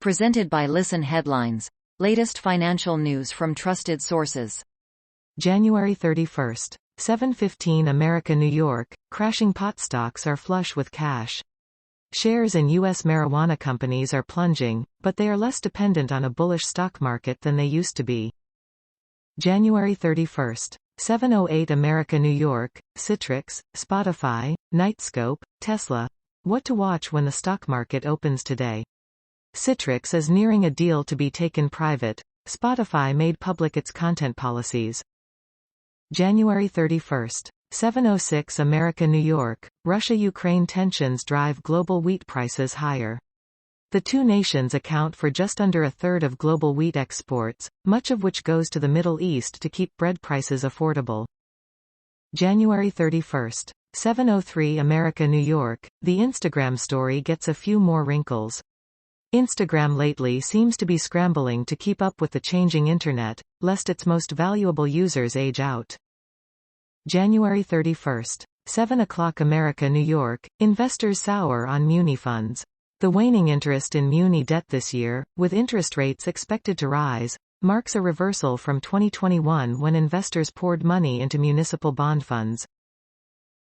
Presented by Listen Headlines. Latest financial news from trusted sources. January 31st. 7:15 America, New York. Crashing pot stocks are flush with cash. Shares in U.S. marijuana companies are plunging, but they are less dependent on a bullish stock market than they used to be. January 31st. 7:08 America, New York. Citrix, Spotify, Knightscope, Tesla. What to watch when the stock market opens today. Citrix is nearing a deal to be taken private. Spotify made public its content policies. January 31st. 7:06 America, New York. Russia-Ukraine tensions drive global wheat prices higher. The two nations account for just under a third of global wheat exports, much of which goes to the Middle East to keep bread prices affordable. January 31st. 7:03 America, New York. The Instagram story gets a few more wrinkles. Instagram lately seems to be scrambling to keep up with the changing internet, lest its most valuable users age out. January 31st. 7 o'clock America, New York. Investors sour on Muni funds. The waning interest in Muni debt this year, with interest rates expected to rise, marks a reversal from 2021 when investors poured money into municipal bond funds.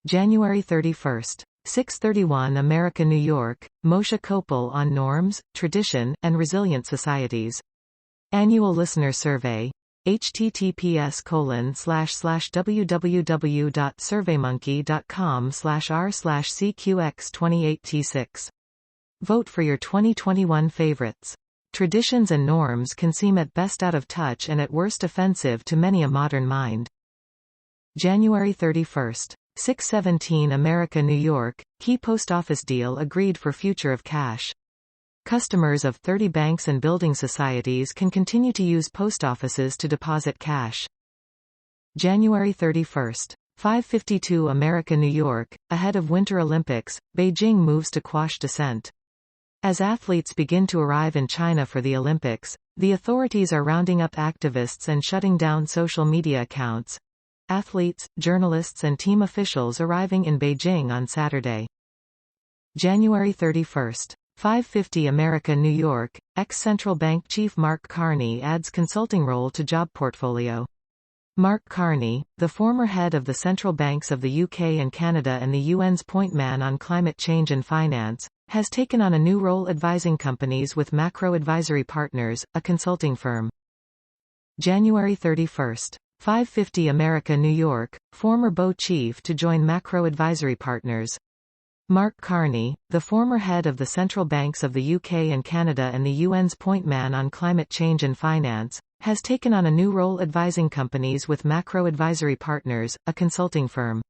January 31st. 6:31 America, New York. Moshe Koppel on norms, tradition, and resilient societies. Annual listener survey. https://www.surveymonkey.com/r/cqx28t6. Vote for your 2021 favorites. Traditions and norms can seem at best out of touch and at worst offensive to many a modern mind. January 31st. 6:17 America, New York. Key post office deal agreed for future of cash. Customers of 30 banks and building societies can continue to use post offices to deposit cash. January 31st. 5:52 America, New York. Ahead of Winter Olympics, Beijing moves to quash dissent. As athletes begin to arrive in China for the Olympics, the authorities are rounding up activists and shutting down social media accounts. Athletes, journalists and team officials arriving in Beijing on Saturday. January 31st. 5:50 America, New York. Ex-Central Bank Chief Mark Carney adds consulting role to job portfolio. Mark Carney, the former head of the central banks of the UK and Canada and the UN's point man on climate change and finance, has taken on a new role advising companies with Macro Advisory Partners, a consulting firm. January 31st. 5:50 America, New York. Former BOE chief to join Macro Advisory Partners. Mark Carney, the former head of the central banks of the UK and Canada and the UN's point man on climate change and finance, has taken on a new role advising companies with Macro Advisory Partners, a consulting firm.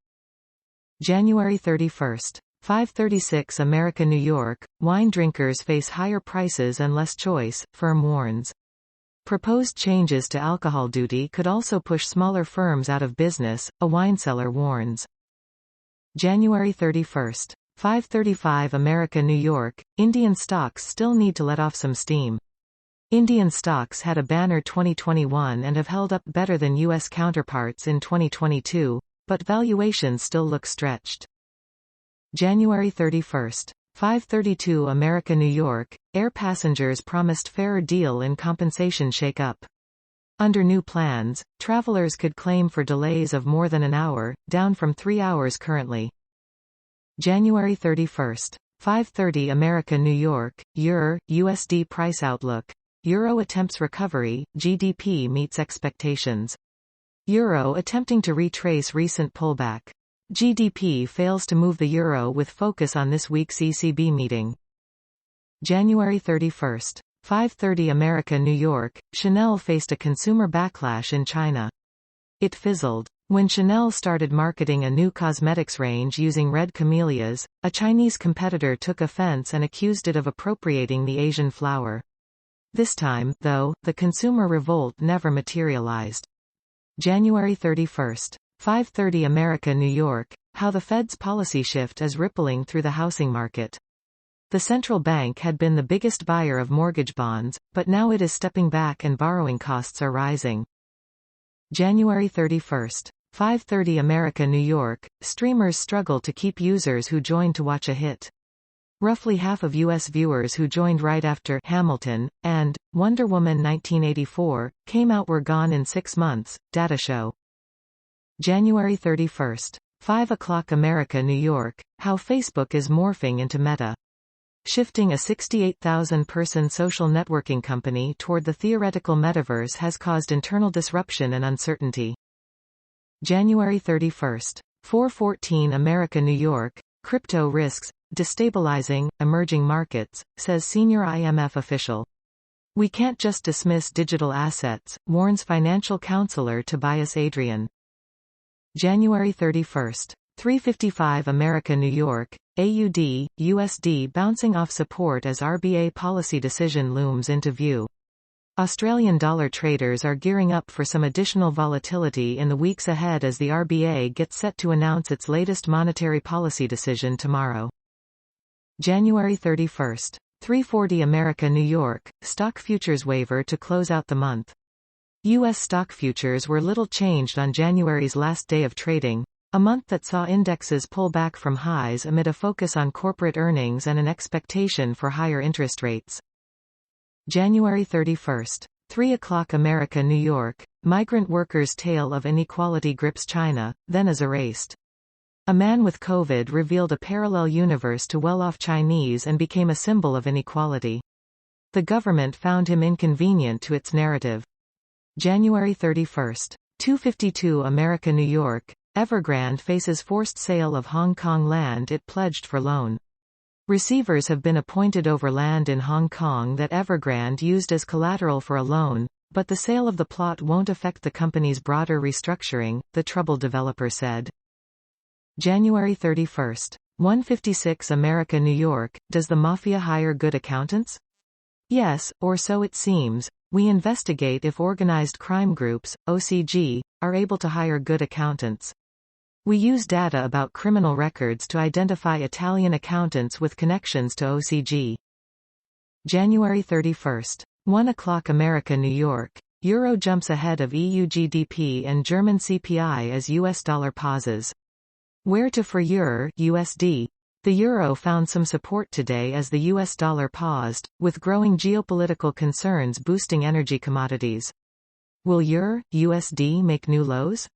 January 31st. 5:36 America, New York. Wine drinkers face higher prices and less choice, firm warns. Proposed changes to alcohol duty could also push smaller firms out of business, a wine seller warns. January 31st. 5:35 America, New York. Indian stocks still need to let off some steam. Indian stocks had a banner 2021 and have held up better than U.S. counterparts in 2022, but valuations still look stretched. January 31st. 5:32 America, New York. Air passengers promised fairer deal in compensation shake-up. Under new plans, travelers could claim for delays of more than an hour, down from 3 hours currently. January 31st. 5:30 America, New York. Euro, USD price outlook. Euro attempts recovery, GDP meets expectations. Euro attempting to retrace recent pullback. GDP fails to move the euro with focus on this week's ECB meeting. January 31st. 5:30 America, New York. Chanel faced a consumer backlash in China. It fizzled. When Chanel started marketing a new cosmetics range using red camellias, a Chinese competitor took offense and accused it of appropriating the Asian flower. This time, though, the consumer revolt never materialized. January 31st. 5:30 America, New York. How the Fed's policy shift is rippling through the housing market. The central bank had been the biggest buyer of mortgage bonds, but now it is stepping back and borrowing costs are rising. January 31st. 5:30 America, New York. Streamers struggle to keep users who join to watch a hit. Roughly half of U.S. viewers who joined right after Hamilton and Wonder Woman 1984 came out were gone in 6 months, data show. January 31. 5 o'clock America, New York, how Facebook is morphing into Meta. Shifting a 68,000-person social networking company toward the theoretical metaverse has caused internal disruption and uncertainty. January 31. 4:14 America, New York, crypto risks, destabilizing, emerging markets, says senior IMF official. We can't just dismiss digital assets, warns financial counselor Tobias Adrian. January 31. 3:55 America, New York, AUD, USD bouncing off support as RBA policy decision looms into view. Australian dollar traders are gearing up for some additional volatility in the weeks ahead as the RBA gets set to announce its latest monetary policy decision tomorrow. January 31. 3:40 America, New York, stock futures waiver to close out the month. U.S. stock futures were little changed on January's last day of trading, a month that saw indexes pull back from highs amid a focus on corporate earnings and an expectation for higher interest rates. January 31. 3 o'clock America, New York, migrant workers' tale of inequality grips China, then is erased. A man with COVID revealed a parallel universe to well-off Chinese and became a symbol of inequality. The government found him inconvenient to its narrative. January 31. 2:52 America, New York, Evergrande faces forced sale of Hong Kong land it pledged for loan. Receivers have been appointed over land in Hong Kong that Evergrande used as collateral for a loan, but the sale of the plot won't affect the company's broader restructuring, the troubled developer said. January 31. 1:56 America, New York, does the mafia hire good accountants? Yes, or so it seems. We investigate if organized crime groups, OCG, are able to hire good accountants. We use data about criminal records to identify Italian accountants with connections to OCG. January 31. 1 o'clock America, New York, Euro jumps ahead of EU GDP and German CPI as US dollar pauses. Where to for Euro, USD? The euro found some support today as the US dollar paused, with growing geopolitical concerns boosting energy commodities. Will Euro, USD make new lows?